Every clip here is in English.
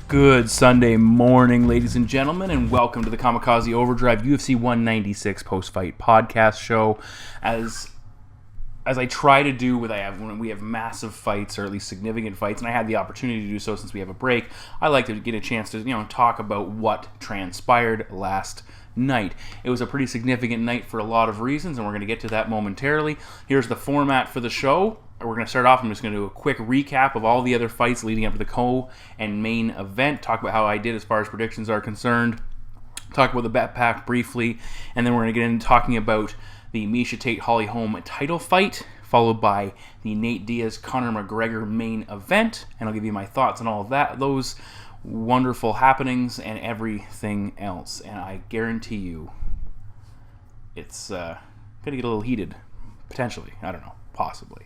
Good Sunday morning, ladies and gentlemen, and welcome to the Kamikaze Overdrive UFC 196 post-fight podcast show. As I try to do when we have massive fights, or at least significant fights, and I had the opportunity to do so since we have a break, I like to get a chance to talk about what transpired last night. It was a pretty significant night for a lot of reasons, and we're going to get to that momentarily. Here's the format for the show. We're going to start off. I'm just going to do a quick recap of all the other fights leading up to the co and main event, talk about how I did as far as predictions are concerned, talk about the bet pack briefly, and then we're going to get into talking about the Miesha Tate Holm title fight, followed by the Nate Diaz Conor McGregor main event, and I'll give you my thoughts on all of that, those wonderful happenings, and everything else. And I guarantee you, it's going to get a little heated, potentially. I don't know, possibly.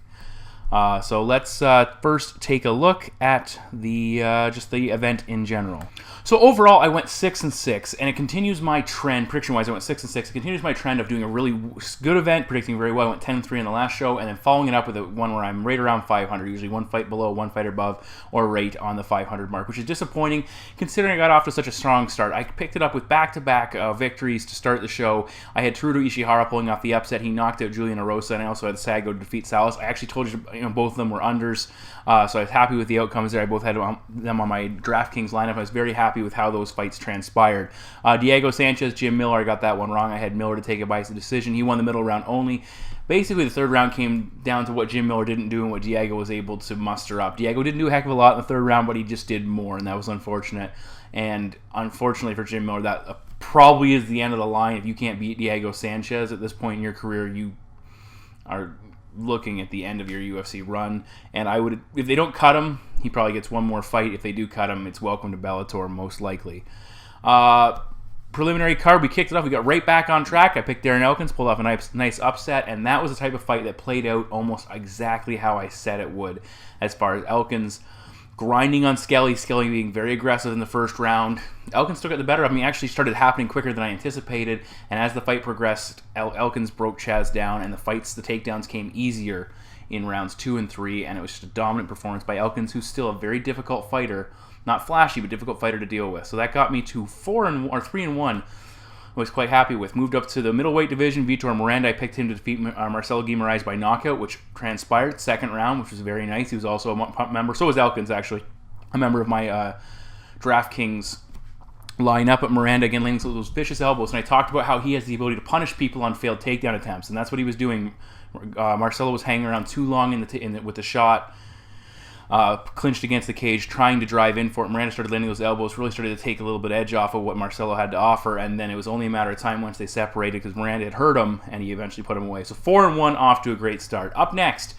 So let's first take a look at the just the event in general. So overall, I went 6-6, and it continues my trend. Prediction-wise, I went 6-6. It continues my trend of doing a really good event, predicting very well. I went 10-3 in the last show, and then following it up with one where I'm right around 500, usually one fight below, one fight above, or right on the 500 mark, which is disappointing considering I got off to such a strong start. I picked it up with back-to-back victories to start the show. I had Teruto Ishihara pulling off the upset. He knocked out Julian Erosa, and I also had Sago to defeat Salas. I actually told you, both of them were unders, so I was happy with the outcomes there. I both had them on my DraftKings lineup. I was very happy with how those fights transpired. Diego Sanchez, Jim Miller, I got that one wrong. I had Miller to take it by decision. He won the middle round only. Basically, the third round came down to what Jim Miller didn't do and what Diego was able to muster up. Diego didn't do a heck of a lot in the third round, but he just did more, and that was unfortunate. And unfortunately for Jim Miller, that probably is the end of the line. If you can't beat Diego Sanchez at this point in your career, you are looking at the end of your UFC run. And I would, if they don't cut him, he probably gets one more fight. If they do cut him, it's welcome to Bellator, most likely. Preliminary card, we kicked it off. We got right back on track. I picked Darren Elkins, pulled off a nice upset, and that was the type of fight that played out almost exactly how I said it would, as far as Elkins grinding on Skelly being very aggressive in the first round. Elkins took it the better of me. Actually started happening quicker than I anticipated, and as the fight progressed, Elkins broke Chaz down, and the takedowns came easier in rounds 2 and 3, and it was just a dominant performance by Elkins, who's still a very difficult fighter. Not flashy, but difficult fighter to deal with. So that got me to 3-1. I was quite happy with. Moved up to the middleweight division. Vitor Miranda, I picked him to defeat Marcelo Guimaraes by knockout, which transpired. Second round, which was very nice. He was also a member. So was Elkins, actually. A member of my DraftKings lineup. But Miranda, again, landing those vicious elbows. And I talked about how he has the ability to punish people on failed takedown attempts. And that's what he was doing. Marcelo was hanging around too long with the shot. Clinched against the cage, trying to drive in for it. Miranda started landing those elbows, really started to take a little bit edge off of what Marcelo had to offer, and then it was only a matter of time once they separated because Miranda had hurt him, and he eventually put him away. So 4-1 off to a great start. Up next,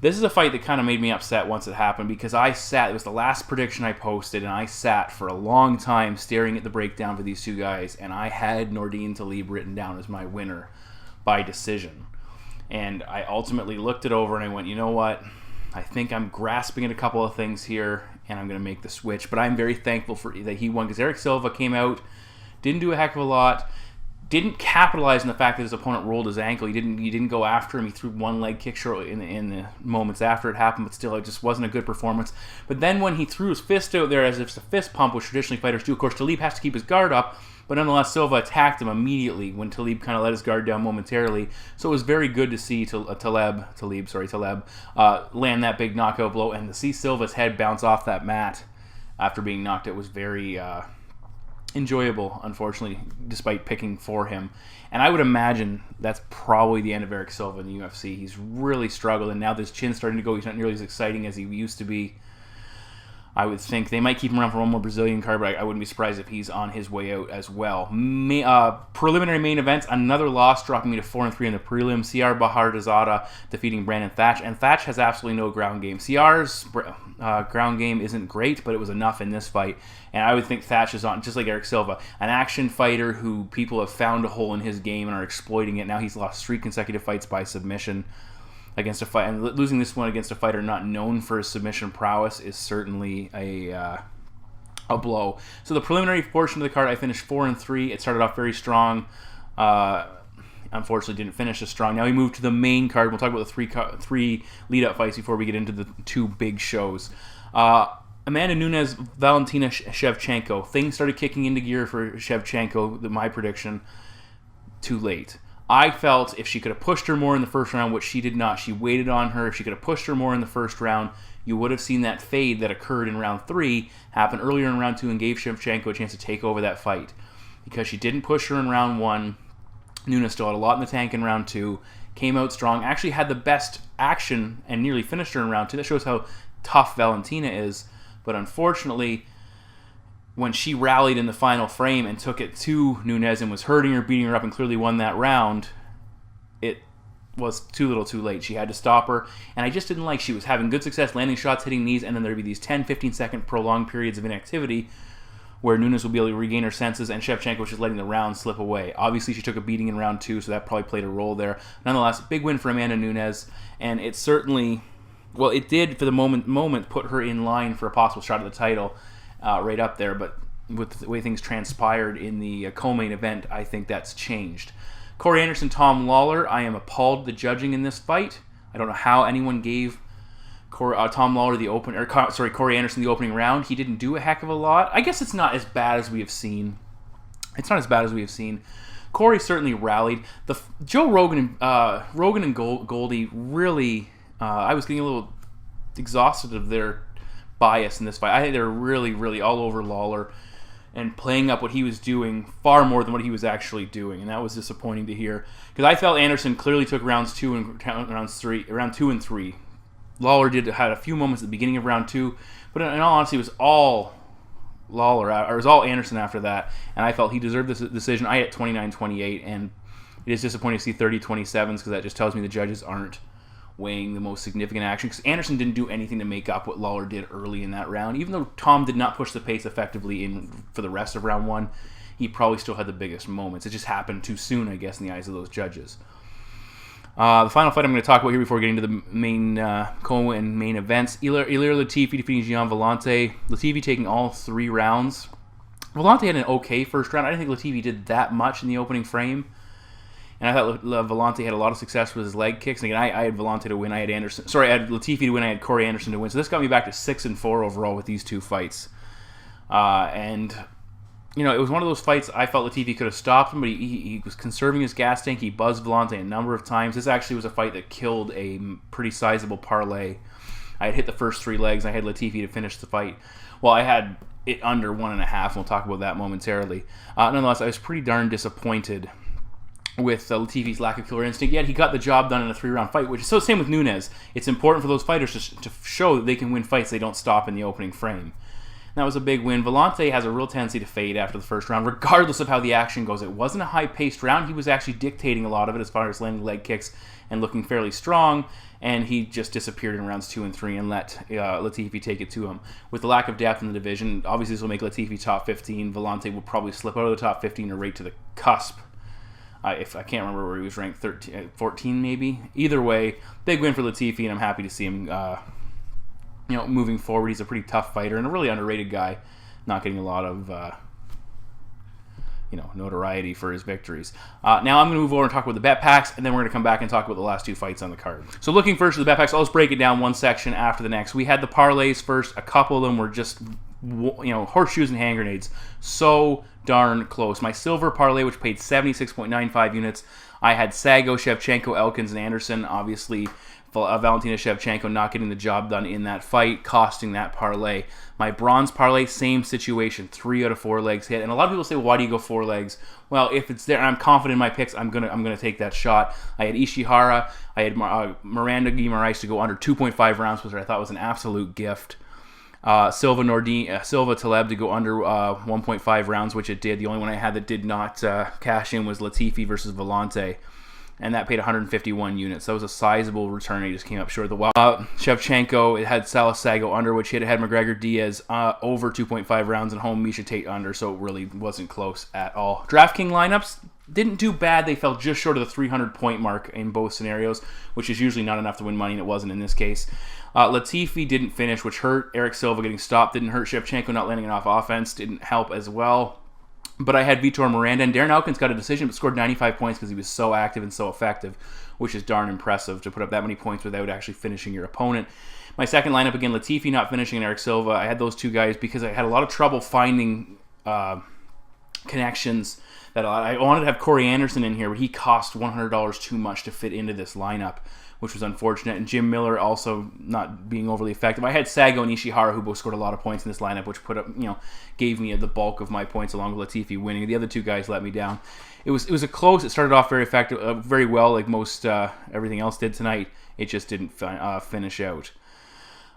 this is a fight that kind of made me upset once it happened because it was the last prediction I posted, and I sat for a long time staring at the breakdown for these two guys, and I had Nordine Talib written down as my winner by decision. And I ultimately looked it over, and I went, you know what? I think I'm grasping at a couple of things here, and I'm going to make the switch. But I'm very thankful that he won because Eric Silva came out, didn't do a heck of a lot, didn't capitalize on the fact that his opponent rolled his ankle. He didn't go after him. He threw one leg kick shortly in the moments after it happened, but still, it just wasn't a good performance. But then when he threw his fist out there as if it's a fist pump, which traditionally fighters do, of course, Talib has to keep his guard up. But nonetheless, Silva attacked him immediately when Talib kind of let his guard down momentarily. So it was very good to see Taleb land that big knockout blow. And to see Silva's head bounce off that mat after being knocked out was very enjoyable, unfortunately, despite picking for him. And I would imagine that's probably the end of Eric Silva in the UFC. He's really struggled, and now this chin's starting to go. He's not nearly as exciting as he used to be. I would think they might keep him around for one more Brazilian card, but I wouldn't be surprised if he's on his way out as well. Preliminary main events, another loss, dropping me to 4-3 in the prelim. CR Baharzadeh defeating Brandon Thatch, and Thatch has absolutely no ground game. CR's ground game isn't great, but it was enough in this fight, and I would think Thatch is on, just like Eric Silva, an action fighter who people have found a hole in his game and are exploiting it. Now he's lost 3 consecutive fights by submission against a fight, and losing this one against a fighter not known for his submission prowess is certainly a blow. So the preliminary portion of the card, I finished 4-3. It started off very strong. unfortunately didn't finish as strong. Now we move to the main card. We'll talk about the three lead-up fights before we get into the two big shows. Amanda Nunes, Valentina Shevchenko. Things started kicking into gear for Shevchenko, my prediction, too late. I felt if she could have pushed her more in the first round, which she did not. She waited on her. If she could have pushed her more in the first round, you would have seen that fade that occurred in round 3 happen earlier in round 2 and gave Shevchenko a chance to take over that fight. Because she didn't push her in round 1, Nunes still had a lot in the tank in round 2, came out strong, actually had the best action and nearly finished her in round 2. That shows how tough Valentina is. But unfortunately, when she rallied in the final frame and took it to Nunes and was hurting her, beating her up, and clearly won that round, it was too little too late. She had to stop her, and I just didn't like she was having good success, landing shots, hitting knees, and then there'd be these 10, 15-second prolonged periods of inactivity where Nunes will be able to regain her senses, and Shevchenko was just letting the round slip away. Obviously, she took a beating in round 2, so that probably played a role there. Nonetheless, big win for Amanda Nunes, and it certainly, well, it did for the moment put her in line for a possible shot at the title right up there, but with the way things transpired in the co-main event, I think that's changed. Corey Anderson, Tom Lawler. I am appalled at the judging in this fight. I don't know how anyone gave Tom Lawler Corey Anderson the opening round. He didn't do a heck of a lot. I guess it's not as bad as we have seen. Corey certainly rallied. Joe Rogan and Goldie really. I was getting a little exhausted of their bias in this fight. I think they're really, really all over Lawler and playing up what he was doing far more than what he was actually doing, and that was disappointing to hear. Because I felt Anderson clearly took round 2 and 3. Lawler had a few moments at the beginning of round 2, but in all honesty, it was all Lawler, or it was all Anderson after that, and I felt he deserved this decision. I had 29-28, and it is disappointing to see 30-27s because that just tells me the judges aren't weighing the most significant action, because Anderson didn't do anything to make up what Lawler did early in that round. Even though Tom did not push the pace effectively for the rest of round 1, he probably still had the biggest moments. It just happened too soon, I guess, in the eyes of those judges. The final fight I'm going to talk about here before getting to the main co-and main events: Ilir Latifi defeating Gian Vellante. Latifi taking all 3 rounds. Vellante had an okay first round. I didn't think Latifi did that much in the opening frame. And I thought Vellante had a lot of success with his leg kicks. And again, I had Vellante to win. I had Latifi to win. I had Corey Anderson to win. So this got me back to 6-4 overall with these 2 fights. And you know, it was one of those fights I felt Latifi could have stopped him, but he was conserving his gas tank. He buzzed Vellante a number of times. This actually was a fight that killed a pretty sizable parlay. I had hit the first 3 legs. I had Latifi to finish the fight. Well, I had it under 1.5, and we'll talk about that momentarily. Nonetheless, I was pretty darn disappointed with Latifi's lack of killer instinct, yet he got the job done in a 3-round fight, which is so same with Nunes. It's important for those fighters to show that they can win fights. They don't stop in the opening frame. And that was a big win. Vellante has a real tendency to fade after the first round, regardless of how the action goes. It wasn't a high-paced round. He was actually dictating a lot of it as far as landing leg kicks and looking fairly strong, and he just disappeared in rounds 2 and 3 and let Latifi take it to him. With the lack of depth in the division, obviously this will make Latifi top 15. Vellante will probably slip out of the top 15 or right to the cusp. If I can't remember where he was ranked, 14 maybe. Either way, big win for Latifi, and I'm happy to see him moving forward. He's a pretty tough fighter and a really underrated guy, not getting a lot of notoriety for his victories. Now I'm going to move over and talk about the bet packs, and then we're going to come back and talk about the last 2 fights on the card. So looking first at the bet packs, I'll just break it down one section after the next. We had the parlays first. A couple of them were just horseshoes and hand grenades. So darn close. My silver parlay, which paid 76.95 units, I had Sago, Shevchenko, Elkins, and Anderson. Obviously, Valentina Shevchenko not getting the job done in that fight, costing that parlay. My bronze parlay, same situation. 3 out of 4 legs hit. And a lot of people say, well, why do you go 4 legs? Well, if it's there and I'm confident in my picks, I'm gonna take that shot. I had Ishihara. I had Miranda Guimaraes to go under 2.5 rounds, which I thought was an absolute gift. Silva Taleb to go under 1.5 rounds, which it did. The only one I had that did not cash in was Latifi versus Vellante, and that paid 151 units. That was a sizable return. He just came up short of the wild. Shevchenko, it had Sago under, which it had McGregor Diaz over 2.5 rounds, and Holm Miesha Tate under, so it really wasn't close at all. DraftKings lineups didn't do bad. They fell just short of the 300-point mark in both scenarios, which is usually not enough to win money, and it wasn't in this case. Latifi didn't finish, which hurt. Eric Silva getting stopped didn't hurt. Shevchenko not landing enough offense didn't help as well. But I had Vitor Miranda, and Darren Elkins got a decision but scored 95 points because he was so active and so effective, which is darn impressive to put up that many points without actually finishing your opponent. My second lineup, again, Latifi not finishing and Eric Silva. I had those two guys because I had a lot of trouble finding connections. That I wanted to have Corey Anderson in here, but he cost $100 too much to fit into this lineup, which was unfortunate. And Jim Miller also not being overly effective. I had Sago and Ishihara, who both scored a lot of points in this lineup, which gave me the bulk of my points along with Latifi winning. The other two guys let me down. It was a close. It started off very effective, very well, like most everything else did tonight. It just didn't finish out.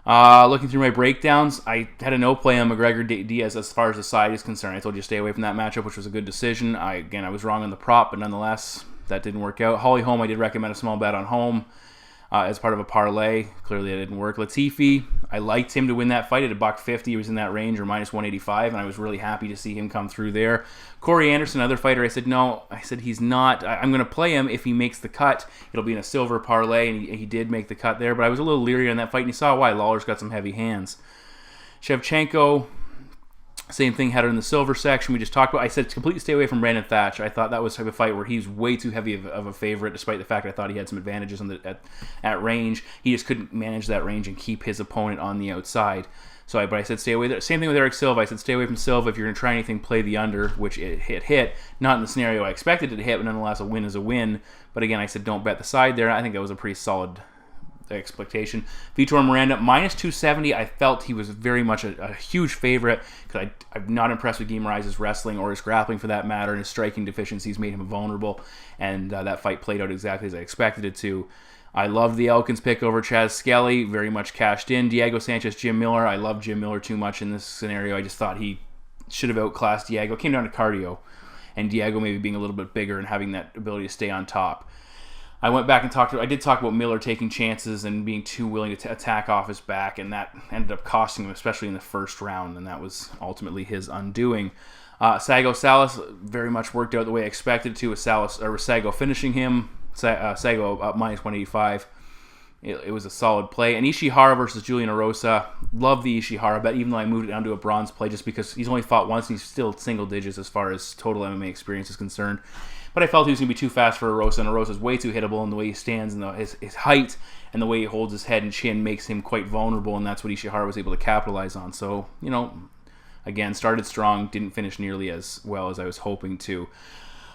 Looking through my breakdowns, I had a no play on McGregor Diaz as far as the side is concerned. I told you to stay away from that matchup, which was a good decision. I was wrong on the prop, but nonetheless, that didn't work out. Holm, I did recommend a small bet on Holm as part of a parlay. Clearly, that didn't work. Latifi, I liked him to win that fight at $150. He was in that range, or minus 185, and I was really happy to see him come through there. Corey Anderson, another fighter, I said, no. I said, he's not. I'm going to play him if he makes the cut. It'll be in a silver parlay, and he did make the cut there, but I was a little leery on that fight, and you saw why. Lawler's got some heavy hands. Shevchenko, same thing, had her in the silver section. We just talked about. I said completely stay away from Brandon Thatch. I thought that was the type of fight where he's way too heavy of a favorite, despite the fact I thought he had some advantages at range. He just couldn't manage that range and keep his opponent on the outside. But I said stay away there. Same thing with Eric Silva. I said stay away from Silva. If you're going to try anything, play the under, which it hit. Not in the scenario I expected it to hit, but nonetheless, a win is a win. But again, I said don't bet the side there. I think that was a pretty solid expectation. Vitor Miranda, minus 270. I felt he was very much a huge favorite because I'm not impressed with Guimaraes' wrestling or his grappling for that matter, and his striking deficiencies made him vulnerable, and that fight played out exactly as I expected it to. I love the Elkins pick over Chaz Skelly, very much cashed in. Diego Sanchez, Jim Miller. I love Jim Miller too much in this scenario. I just thought he should have outclassed Diego. It came down to cardio, and Diego maybe being a little bit bigger and having that ability to stay on top. I went back and I did talk about Miller taking chances and being too willing to attack off his back, and that ended up costing him, especially in the first round, and that was ultimately his undoing. Sago Salas very much worked out the way I expected it to, with Sago finishing him. Sago up minus 185. It was a solid play. And Ishihara versus Julian Erosa. Love the Ishihara bet, even though I moved it down to a bronze play just because he's only fought once and he's still single digits as far as total MMA experience is concerned. But I felt he was going to be too fast for Erosa, and Erosa's way too hittable, and the way he stands and his height and the way he holds his head and chin makes him quite vulnerable, and that's what Ishihara was able to capitalize on. So, again, started strong, didn't finish nearly as well as I was hoping to.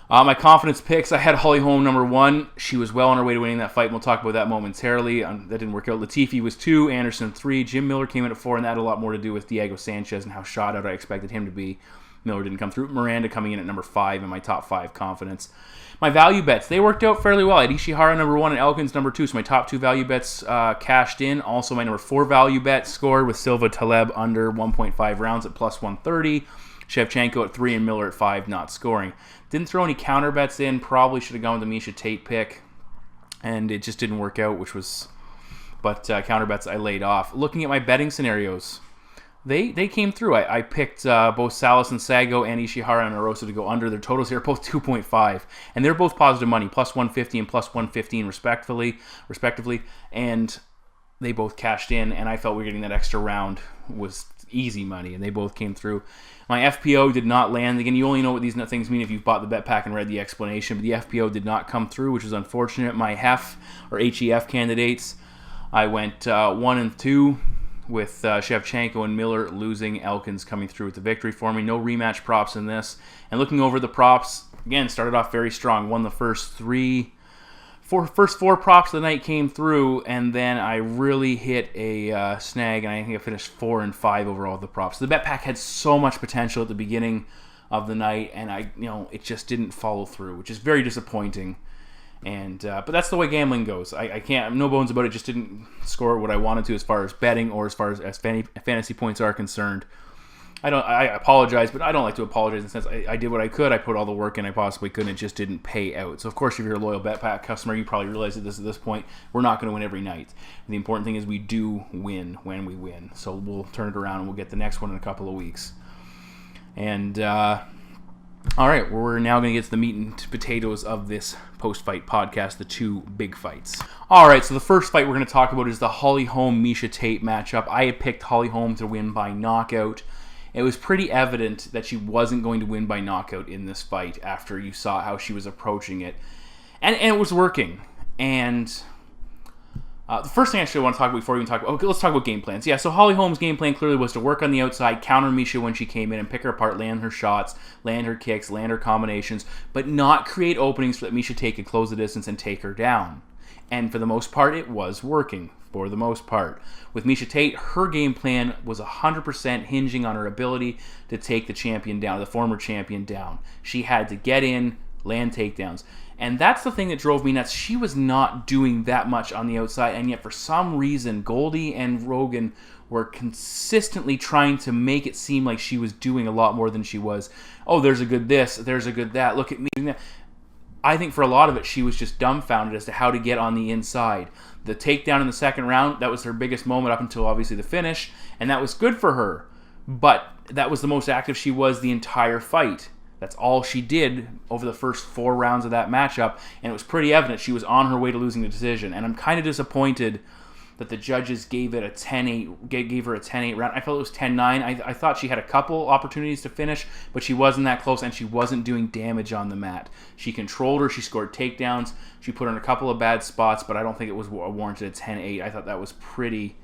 My confidence picks, I had Holly Holm number 1. She was well on her way to winning that fight, and we'll talk about that momentarily. That didn't work out. Latifi was 2, Anderson 3, Jim Miller came in at 4, and that had a lot more to do with Diego Sanchez and how shot out I expected him to be. Miller didn't come through. Miranda coming in at number 5 in my top 5 confidence. My value bets, they worked out fairly well. I had Ishihara number 1 and Elkins number 2, so my top 2 value bets cashed in. Also, my number 4 value bet scored with Silva Taleb under 1.5 rounds at plus 130. Shevchenko at 3 and Miller at 5, not scoring. Didn't throw any counter bets in. Probably should have gone with the Miesha Tate pick, and it just didn't work out, but counter bets I laid off. Looking at my betting scenarios, they came through. I picked both Salas and Sago and Ishihara and Erosa to go under. Their totals here are both 2.5, and they're both positive money, plus 150 and plus 115 respectively, and they both cashed in, and I felt we were getting that extra round was easy money, and they both came through. My FPO did not land. Again, you only know what these things mean if you've bought the bet pack and read the explanation, but the FPO did not come through, which is unfortunate. My HEF candidates, I went 1 and 2 with Shevchenko and Miller losing, Elkins coming through with the victory for me. No rematch props in this. And looking over the props, again, started off very strong. Won the first 4 props of the night came through, and then I really hit a snag, and I think I finished 4 and 5 overall of the props. The bet pack had so much potential at the beginning of the night, and it just didn't follow through, which is very disappointing. And but that's the way gambling goes. I can't, no bones about it. Just didn't score what I wanted to as far as betting or as far as fantasy points are concerned. I apologize, but I don't like to apologize in the sense I did what I could. I put all the work in I possibly could, and it just didn't pay out. So, of course, if you're a loyal Bet Pack customer, you probably realize that at this point, we're not going to win every night. And the important thing is we do win when we win. So we'll turn it around, and we'll get the next one in a couple of weeks. And, all right, we're now going to get to the meat and potatoes of this post-fight podcast, the 2 big fights. All right, so the first fight we're going to talk about is the Holly Holm-Miesha Tate matchup. I had picked Holly Holm to win by knockout. it was pretty evident that she wasn't going to win by knockout in this fight after you saw how she was approaching it. And it was working. And the first thing I actually want to talk about before we even talk about... Okay, let's talk about game plans. Yeah, so Holly Holm's game plan clearly was to work on the outside, counter Miesha when she came in, and pick her apart, land her shots, land her kicks, land her combinations, but not create openings so that Miesha Tate could close the distance and take her down. And for the most part, it was working. For the most part. With Miesha Tate, her game plan was 100% hinging on her ability to take the champion down, the former champion down. She had to get in, land takedowns. And that's the thing that drove me nuts. She was not doing that much on the outside, and yet for some reason, Goldie and Rogan were consistently trying to make it seem like she was doing a lot more than she was. Oh, there's a good this, there's a good that, look at me doing that. I think for a lot of it, she was just dumbfounded as to how to get on the inside. The takedown in the second round, that was her biggest moment up until obviously the finish, and that was good for her. But that was the most active she was the entire fight. That's all she did over the first 4 rounds of that matchup, and it was pretty evident she was on her way to losing the decision. And I'm kind of disappointed that the judges gave it a 10-8, gave her a 10-8 round. I felt it was 10-9. I thought she had a couple opportunities to finish, but she wasn't that close, and she wasn't doing damage on the mat. She controlled her. She scored takedowns. She put her in a couple of bad spots, but I don't think it was warranted a 10-8. I thought that was pretty...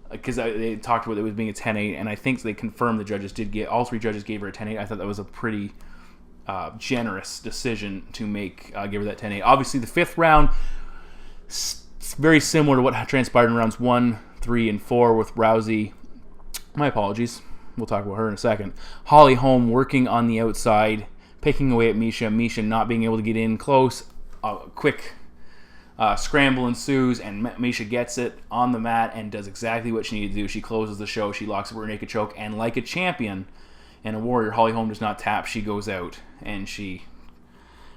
Because they talked about it was being a 10-8, and I think they confirmed the judges did get... All 3 judges gave her a 10-8. I thought that was a pretty... generous decision to make, give her that 10-8. Obviously, the 5th round, very similar to what transpired in rounds 1, 3, and 4 with Rousey. My apologies. We'll talk about her in a second. Holly Holm working on the outside, picking away at Miesha. Miesha not being able to get in close. Quick scramble ensues, and Miesha gets it on the mat and does exactly what she needed to do. She closes the show. She locks up her naked choke, and like a champion and a warrior, Holly Holm does not tap. She goes out, and she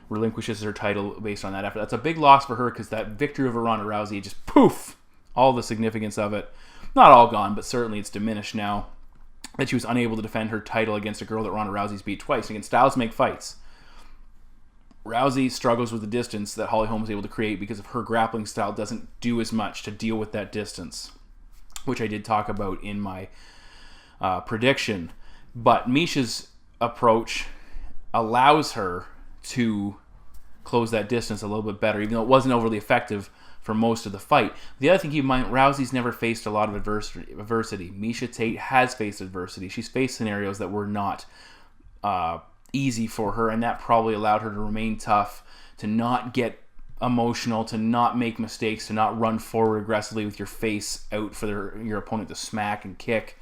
relinquishes her title based on that effort. That's a big loss for her because that victory over Ronda Rousey, just poof, all the significance of it. Not all gone, but certainly it's diminished now that she was unable to defend her title against a girl that Ronda Rousey's beat twice. Again, styles make fights. Rousey struggles with the distance that Holly Holm is able to create because of her grappling style doesn't do as much to deal with that distance, which I did talk about in my prediction. But Miesha's approach allows her to close that distance a little bit better, even though it wasn't overly effective for most of the fight. The other thing, keep in mind, Rousey's never faced a lot of adversity. Miesha Tate has faced adversity. She's faced scenarios that were not easy for her, and that probably allowed her to remain tough, to not get emotional, to not make mistakes, to not run forward aggressively with your face out for your opponent to smack and kick.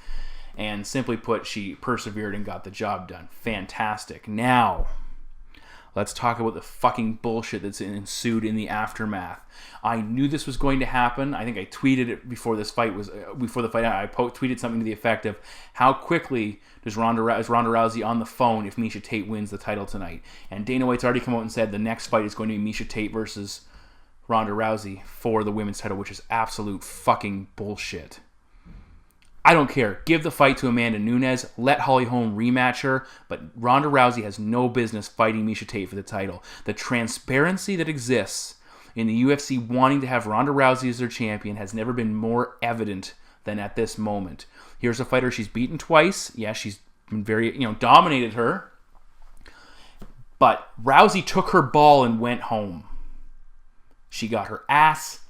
And simply put, she persevered and got the job done. Fantastic. Now, let's talk about the fucking bullshit that's ensued in the aftermath. I knew this was going to happen. I think I tweeted it before this fight was before the fight. I tweeted something to the effect of, "How quickly is Ronda Rousey on the phone if Miesha Tate wins the title tonight?" And Dana White's already come out and said the next fight is going to be Miesha Tate versus Ronda Rousey for the women's title, which is absolute fucking bullshit. I don't care. Give the fight to Amanda Nunes. Let Holly Holm rematch her. But Ronda Rousey has no business fighting Miesha Tate for the title. The transparency that exists in the UFC wanting to have Ronda Rousey as their champion has never been more evident than at this moment. Here's a fighter she's beaten twice. Yeah, she's been very, dominated her. But Rousey took her ball and went home. She got her ass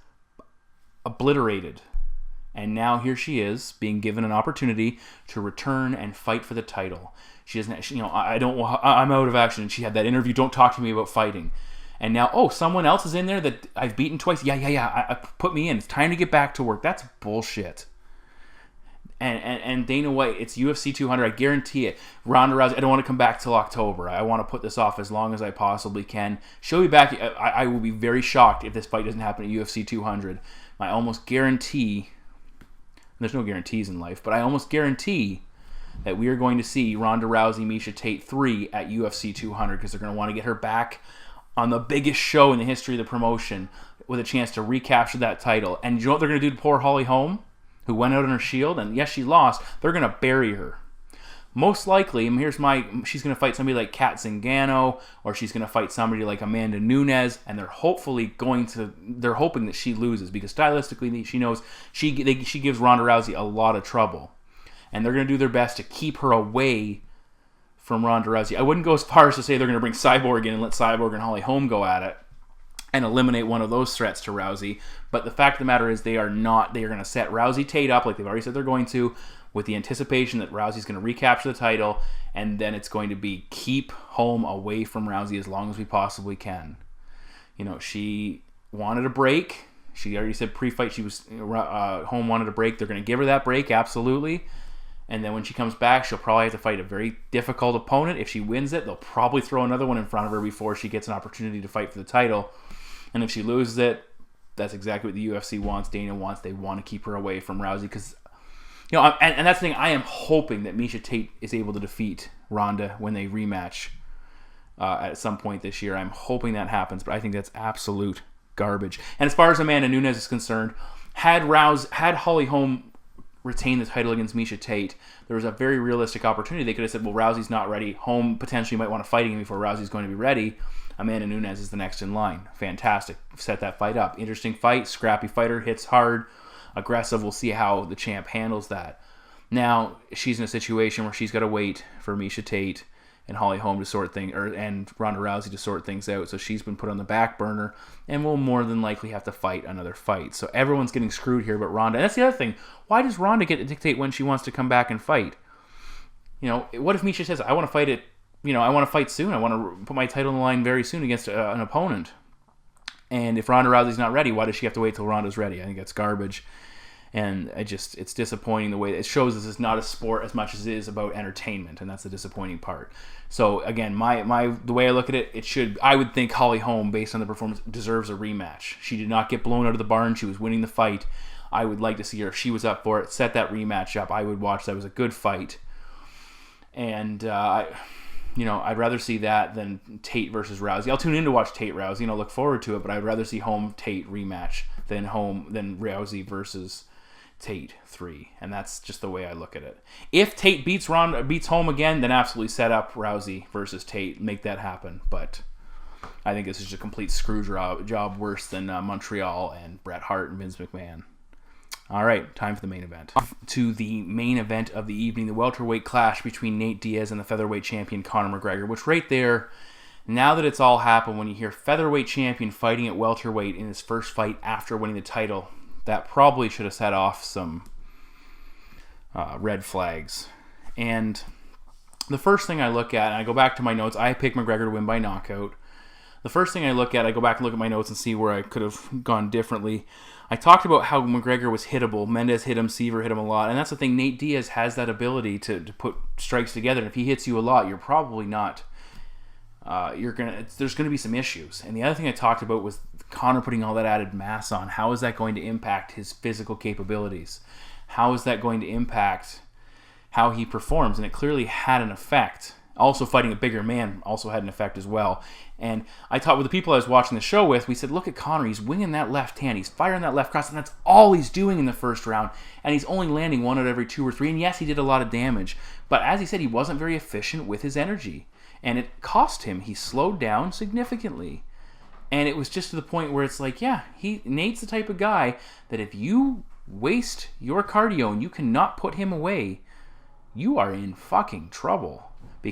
obliterated. And now here she is, being given an opportunity to return and fight for the title. She doesn't, I'm out of action. And she had that interview, "Don't talk to me about fighting." And now, someone else is in there that I've beaten twice. Yeah. Put me in. It's time to get back to work. That's bullshit. And Dana White, it's UFC 200. I guarantee it. Ronda Rousey, I don't want to come back till October. I want to put this off as long as I possibly can. She'll be back. I will be very shocked if this fight doesn't happen at UFC 200. I almost guarantee... There's no guarantees in life, but I almost guarantee that we are going to see Ronda Rousey, Miesha Tate 3 at UFC 200 because they're going to want to get her back on the biggest show in the history of the promotion with a chance to recapture that title. And you know what they're going to do to poor Holly Holm, who went out on her shield? And yes, she lost. They're going to bury her. Most likely, she's going to fight somebody like Kat Zingano, or she's going to fight somebody like Amanda Nunes, and they're hoping that she loses because stylistically she knows she gives Ronda Rousey a lot of trouble. and they're going to do their best to keep her away from Ronda Rousey. I wouldn't go as far as to say they're going to bring Cyborg in and let Cyborg and Holly Holm go at it and eliminate one of those threats to Rousey. But the fact of the matter is they are going to set Rousey Tate up like they've already said they're going to, with the anticipation that Rousey's going to recapture the title, and then it's going to be keep Holm away from Rousey as long as we possibly can. She wanted a break. She already said pre-fight Holm wanted a break. They're going to give her that break, absolutely. And then when she comes back, she'll probably have to fight a very difficult opponent. If she wins it, they'll probably throw another one in front of her before she gets an opportunity to fight for the title. And if she loses it, that's exactly what the UFC wants, Dana wants. They want to keep her away from Rousey because, and that's the thing. I am hoping that Miesha Tate is able to defeat Ronda when they rematch at some point this year. I'm hoping that happens, but I think that's absolute garbage. And as far as Amanda Nunes is concerned, had Holly Holm retain the title against Miesha Tate, there was a very realistic opportunity. They could have said, well, Rousey's not ready. Holm potentially might want to fight again before Rousey's going to be ready. Amanda Nunes is the next in line. Fantastic. Set that fight up. Interesting fight. Scrappy fighter. Hits hard. Aggressive. We'll see how the champ handles that. Now, she's in a situation where she's got to wait for Miesha Tate and Holly Holm to sort things, and Ronda Rousey to sort things out. So she's been put on the back burner and will more than likely have to fight another fight. So everyone's getting screwed here but Ronda. And that's the other thing. Why does Ronda get to dictate when she wants to come back and fight? What if Miesha says, I want to fight it, I want to fight soon. I want to put my title on the line very soon against an opponent. And if Ronda Rousey's not ready, why does she have to wait till Ronda's ready? I think that's garbage. And it's disappointing the way it shows this is not a sport as much as it is about entertainment, and that's the disappointing part. So again, the way I look at it, I would think Holly Holm, based on the performance, deserves a rematch. She did not get blown out of the barn. She was winning the fight. I would like to see her, if she was up for it, set that rematch up. I would watch. That was a good fight. And I'd rather see that than Tate versus Rousey. I'll tune in to watch Tate Rousey, look forward to it, but I'd rather see Holm Tate rematch than Rousey versus Tate 3, and that's just the way I look at it. If Tate beats Holm again, then absolutely set up Rousey versus Tate, make that happen. But I think this is a complete screw job worse than Montreal and Bret Hart and Vince McMahon. All right, time for the main event. To the main event of the evening, the welterweight clash between Nate Diaz and the featherweight champion Conor McGregor, which right there, now that it's all happened, when you hear featherweight champion fighting at welterweight in his first fight after winning the title, that probably should have set off some red flags. And the first thing I look at, and I go back to my notes, I picked McGregor to win by knockout. The first thing I look at, I go back and look at my notes and see where I could have gone differently. I talked about how McGregor was hittable. Mendez hit him, Seaver hit him a lot. And that's the thing, Nate Diaz has that ability to put strikes together. And if he hits you a lot, you're probably not... there's going to be some issues. And the other thing I talked about was Conor putting all that added mass on. How is that going to impact his physical capabilities? How is that going to impact how he performs? And it clearly had an effect. Also, fighting a bigger man also had an effect as well. And I talked with the people I was watching the show with, we said, look at Conor, he's winging that left hand, he's firing that left cross, and that's all he's doing in the first round. And he's only landing one out of every 2 or 3. And yes, he did a lot of damage. But as he said, he wasn't very efficient with his energy. And it cost him. He slowed down significantly. And it was just to the point where it's like, yeah, Nate's the type of guy that if you waste your cardio and you cannot put him away, you are in fucking trouble.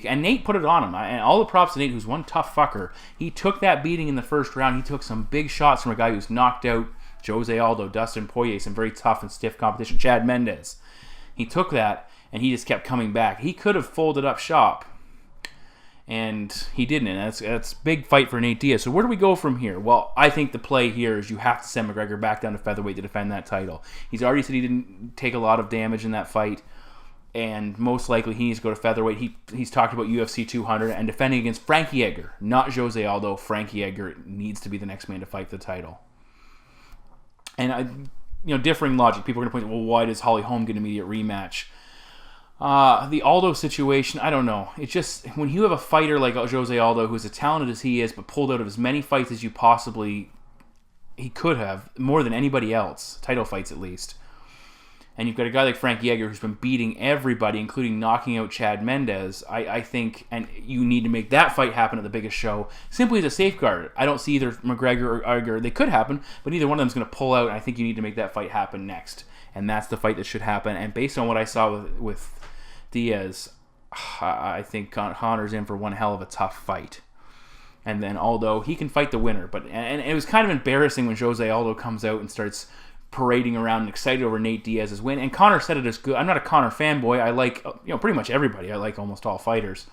And Nate put it on him. And all the props to Nate, who's one tough fucker. He took that beating in the first round. He took some big shots from a guy who's knocked out Jose Aldo, Dustin Poirier, some very tough and stiff competition. Chad Mendez. He took that, and he just kept coming back. He could have folded up shop. And he didn't, and that's a big fight for Nate Diaz. So where do we go from here? Well, I think the play here is you have to send McGregor back down to featherweight to defend that title. He's already said he didn't take a lot of damage in that fight, and most likely he needs to go to featherweight. He's talked about UFC 200 and defending against Frankie Edgar, not Jose Aldo. Frankie Edgar needs to be the next man to fight the title. And differing logic. People are going to point, well, why does Holly Holm get an immediate rematch? The Aldo situation, I don't know. It's just, when you have a fighter like Jose Aldo, who's as talented as he is, but pulled out of as many fights as he could have, more than anybody else, title fights at least. And you've got a guy like Frankie Edgar who's been beating everybody, including knocking out Chad Mendez. I think, and you need to make that fight happen at the biggest show, simply as a safeguard. I don't see either McGregor or Edgar, they could happen, but neither one of them is going to pull out, and I think you need to make that fight happen next. and that's the fight that should happen. And based on what I saw with Diaz, I think Conor's in for one hell of a tough fight. And then Aldo, he can fight the winner, and it was kind of embarrassing when Jose Aldo comes out and starts parading around and excited over Nate Diaz's win. And Conor said it as good. I'm not a Conor fanboy. I like pretty much everybody. I like almost all fighters.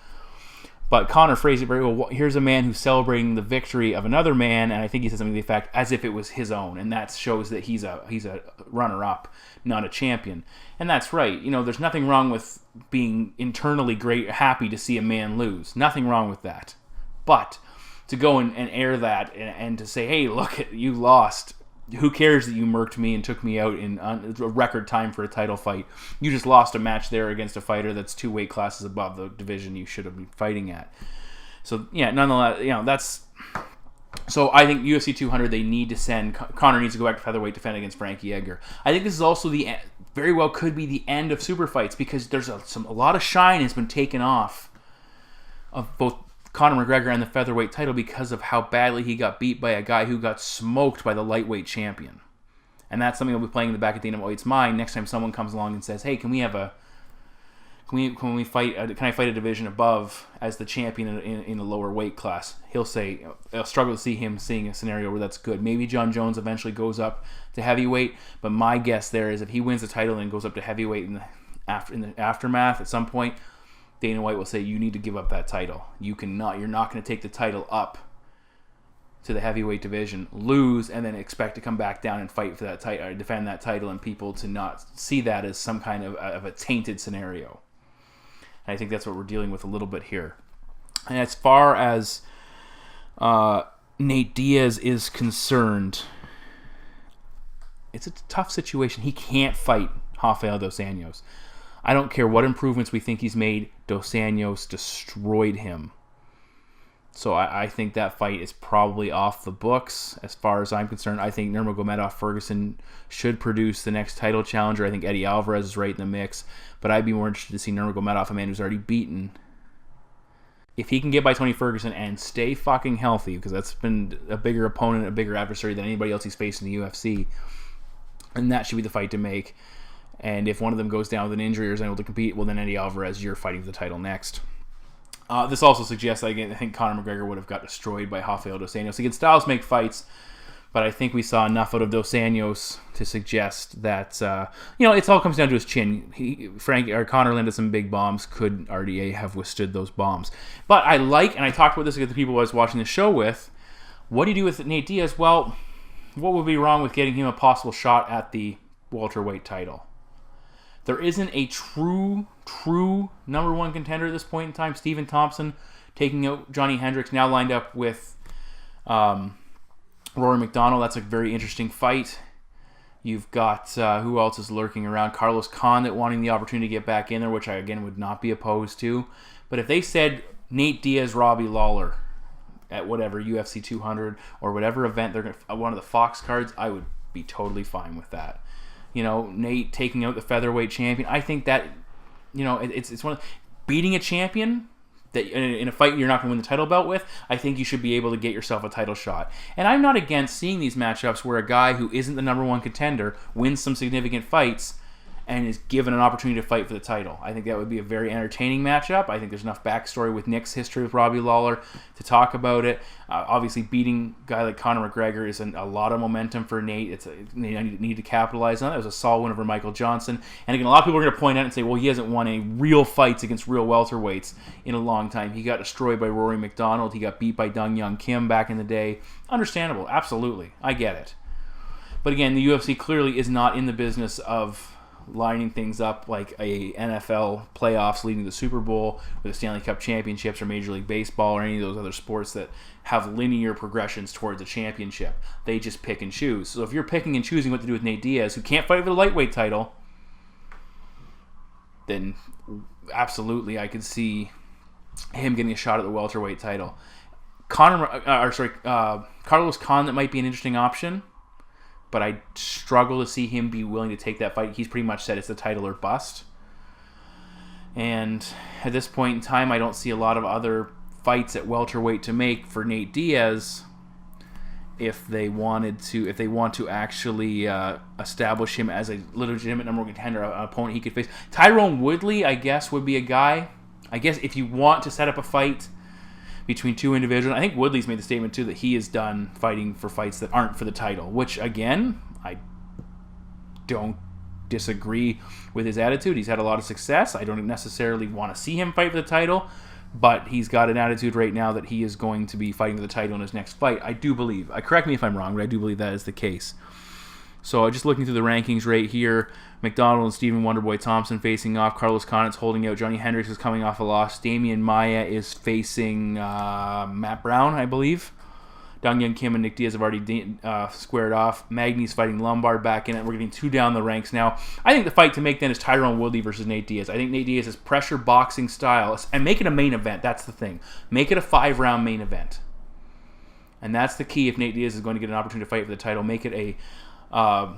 But Conor phrased it very well. Here's a man who's celebrating the victory of another man, and I think he said something to the effect as if it was his own, and that shows that he's a runner-up, not a champion. And that's right. There's nothing wrong with being internally happy to see a man lose. Nothing wrong with that. But to go and air that and to say, hey, look, you lost. Who cares that you murked me and took me out in a record time for a title fight? You just lost a match there against a fighter that's 2 weight classes above the division you should have been fighting at. So, yeah, nonetheless, that's... So I think UFC 200, they need to send... Conor needs to go back to featherweight, defend against Frankie Edgar. I think this is also very well could be the end of super fights, because there's a lot of shine has been taken off of both Conor McGregor and the featherweight title because of how badly he got beat by a guy who got smoked by the lightweight champion. And that's something that'll be playing in the back of Dana White's mind next time someone comes along and says, hey, can I fight a division above as the champion in a lower weight class? He'll say, I'll struggle to see him seeing a scenario where that's good. Maybe John Jones eventually goes up to heavyweight, but my guess there is if he wins the title and goes up to heavyweight in the aftermath at some point, Dana White will say, you need to give up that title. You're not going to take the title up to the heavyweight division, lose, and then expect to come back down and fight for that title, or defend that title, and people to not see that as some kind of a tainted scenario. And I think that's what we're dealing with a little bit here. And as far as Nate Diaz is concerned, it's a tough situation. He can't fight Rafael dos Anjos. I don't care what improvements we think he's made. Dos Anjos destroyed him. So I think that fight is probably off the books as far as I'm concerned. I think Nurmagomedov-Ferguson should produce the next title challenger. I think Eddie Alvarez is right in the mix. But I'd be more interested to see Nurmagomedov, a man who's already beaten. If he can get by Tony Ferguson and stay fucking healthy, because that's been a bigger opponent, a bigger adversary than anybody else he's faced in the UFC, and that should be the fight to make. And if one of them goes down with an injury or is unable to compete, well, then Eddie Alvarez, you're fighting for the title next. This also suggests that, again, I think Conor McGregor would have got destroyed by Rafael dos Anjos. Again, styles make fights, but I think we saw enough out of dos Anjos to suggest that, it all comes down to his chin. Conor landed some big bombs. Could RDA have withstood those bombs? But and I talked about this with the people I was watching the show with, what do you do with Nate Diaz? Well, what would be wrong with getting him a possible shot at the welterweight title? There isn't a true number one contender at this point in time. Stephen Thompson taking out Johnny Hendricks, now lined up with Rory McDonald. That's a very interesting fight. You've got, who else is lurking around? Carlos Condit wanting the opportunity to get back in there, which I, again, would not be opposed to. But if they said Nate Diaz, Robbie Lawler at whatever, UFC 200 or whatever event, they're going one of the Fox cards, I would be totally fine with that. Nate taking out the featherweight champion. I think that, it's one of beating a champion that in a fight you're not going to win the title belt with. I think you should be able to get yourself a title shot. And I'm not against seeing these matchups where a guy who isn't the number one contender wins some significant fights and is given an opportunity to fight for the title. I think that would be a very entertaining matchup. I think there's enough backstory with Nick's history with Robbie Lawler to talk about it. Obviously, beating a guy like Conor McGregor is a lot of momentum for Nate. They need to capitalize on it. It was a solid win over Michael Johnson. And again, a lot of people are going to point out and say, well, he hasn't won any real fights against real welterweights in a long time. He got destroyed by Rory McDonald. He got beat by Dong Young Kim back in the day. Understandable. Absolutely. I get it. But again, the UFC clearly is not in the business of lining things up like a NFL playoffs leading to the Super Bowl or the Stanley Cup championships or Major League Baseball or any of those other sports that have linear progressions towards a championship. They just pick and choose. So if you're picking and choosing what to do with Nate Diaz, who can't fight for the lightweight title, then absolutely I could see him getting a shot at the welterweight title. Carlos Condit might be an interesting option, but I struggle to see him be willing to take that fight. He's pretty much said it's the title or bust. And at this point in time, I don't see a lot of other fights at welterweight to make for Nate Diaz if they want to actually establish him as a legitimate number one contender, an opponent he could face. Tyrone Woodley, I guess, would be a guy. I guess if you want to set up a fight between two individuals, I think Woodley's made the statement too that he is done fighting for fights that aren't for the title, which again, I don't disagree with his attitude. He's had a lot of success. I don't necessarily want to see him fight for the title, but he's got an attitude right now that he is going to be fighting for the title in his next fight. I do believe. Correct me if I'm wrong, but I do believe that is the case. So just looking through the rankings right here, McDonald and Stephen Wonderboy Thompson facing off. Carlos Condit's holding out. Johnny Hendricks is coming off a loss. Damian Maia is facing Matt Brown, I believe. Dong Young Kim and Nick Diaz have already squared off. Magny's fighting Lombard back in it. We're getting two down the ranks now. I think the fight to make then is Tyrone Woodley versus Nate Diaz. I think Nate Diaz's pressure boxing style, and make it a main event. That's the thing. Make it a 5-round main event. And that's the key if Nate Diaz is going to get an opportunity to fight for the title. Make it a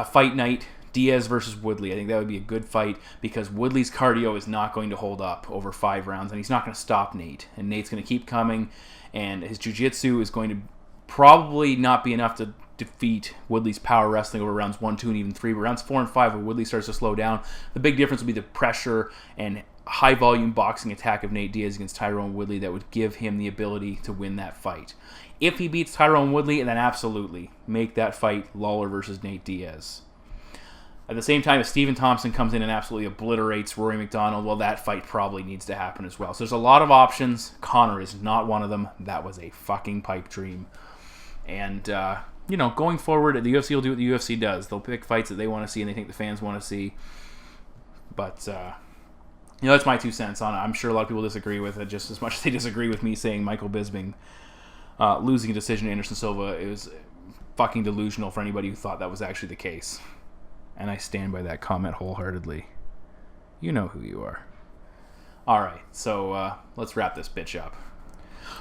fight night, Diaz versus Woodley. I think that would be a good fight because Woodley's cardio is not going to hold up over 5 rounds, and he's not going to stop Nate. And Nate's going to keep coming, and his jiu-jitsu is going to probably not be enough to defeat Woodley's power wrestling over rounds 1, 2, and even 3. But rounds 4 and 5, where Woodley starts to slow down, the big difference will be the pressure and high-volume boxing attack of Nate Diaz against Tyrone Woodley that would give him the ability to win that fight. If he beats Tyrone Woodley, then absolutely make that fight Lawler versus Nate Diaz. At the same time, if Stephen Thompson comes in and absolutely obliterates Rory McDonald, well, that fight probably needs to happen as well. So there's a lot of options. Conor is not one of them. That was a fucking pipe dream. And, going forward, the UFC will do what the UFC does. They'll pick fights that they want to see and they think the fans want to see. But, that's my 2 cents on it. I'm sure a lot of people disagree with it just as much as they disagree with me saying Michael Bisping losing a decision to Anderson Silva is fucking delusional for anybody who thought that was actually the case. And I stand by that comment wholeheartedly. You know who you are. Alright, so let's wrap this bitch up.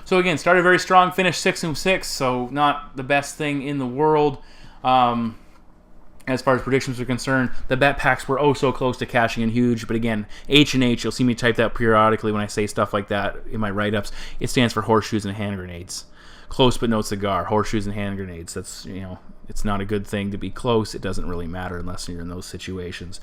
So again, started very strong, finished 6-6, so not the best thing in the world. As far as predictions are concerned, the bet packs were oh so close to cashing in huge. But again, H&H, you'll see me type that periodically when I say stuff like that in my write-ups. It stands for horseshoes and hand grenades. Close but no cigar. Horseshoes and hand grenades. That's, it's not a good thing to be close. It doesn't really matter unless you're in those situations.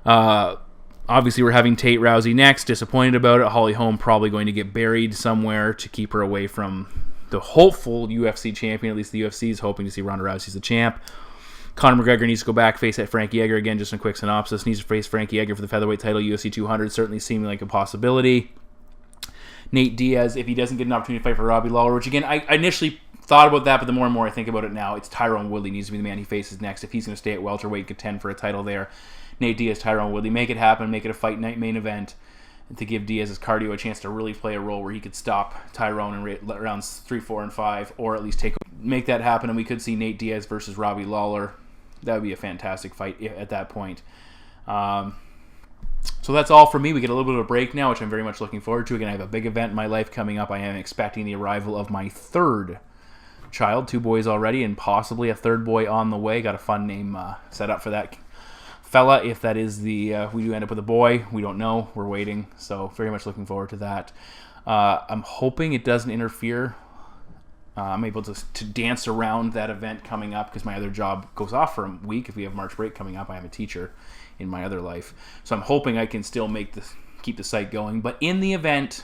Obviously, we're having Tate Rousey next. Disappointed about it. Holly Holm probably going to get buried somewhere to keep her away from the hopeful UFC champion. At least the UFC is hoping to see Ronda Rousey as the champ. Conor McGregor needs to go back, face that Frankie Edgar again. Just a quick synopsis. Needs to face Frankie Edgar for the featherweight title, UFC 200. Certainly seeming like a possibility. Nate Diaz, if he doesn't get an opportunity to fight for Robbie Lawler, which again, I initially thought about that, but the more and more I think about it now, it's Tyrone Woodley needs to be the man he faces next. If he's going to stay at welterweight, contend for a title there. Nate Diaz, Tyrone Woodley. Make it happen. Make it a fight night main event to give Diaz's cardio a chance to really play a role where he could stop Tyrone in rounds 3, 4, and 5, or at least make that happen, and we could see Nate Diaz versus Robbie Lawler. That would be a fantastic fight at that point. So that's all for me. We get a little bit of a break now, which I'm very much looking forward to. Again, I have a big event in my life coming up. I am expecting the arrival of my 3rd child, 2 boys already, and possibly a 3rd boy on the way. Got a fun name set up for that fella. If that is we do end up with a boy, we don't know. We're waiting. So very much looking forward to that. I'm hoping it doesn't interfere. I'm able to dance around that event coming up because my other job goes off for a week. If we have March break coming up, I am a teacher in my other life. So I'm hoping I can still keep the site going. But in the event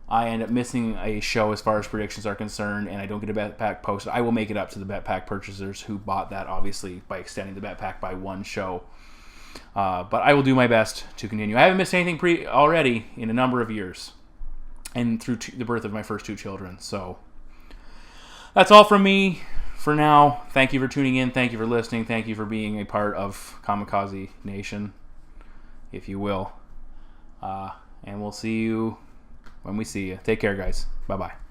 I end up missing a show as far as predictions are concerned and I don't get a bet pack posted, I will make it up to the bet pack purchasers who bought that, obviously, by extending the bet pack by 1 show. But I will do my best to continue. I haven't missed anything already in a number of years and through the birth of my first 2 children. So that's all from me for now. Thank you for tuning in. Thank you for listening. Thank you for being a part of Kamikaze Nation, if you will. And we'll see you when we see you. Take care, guys. Bye-bye.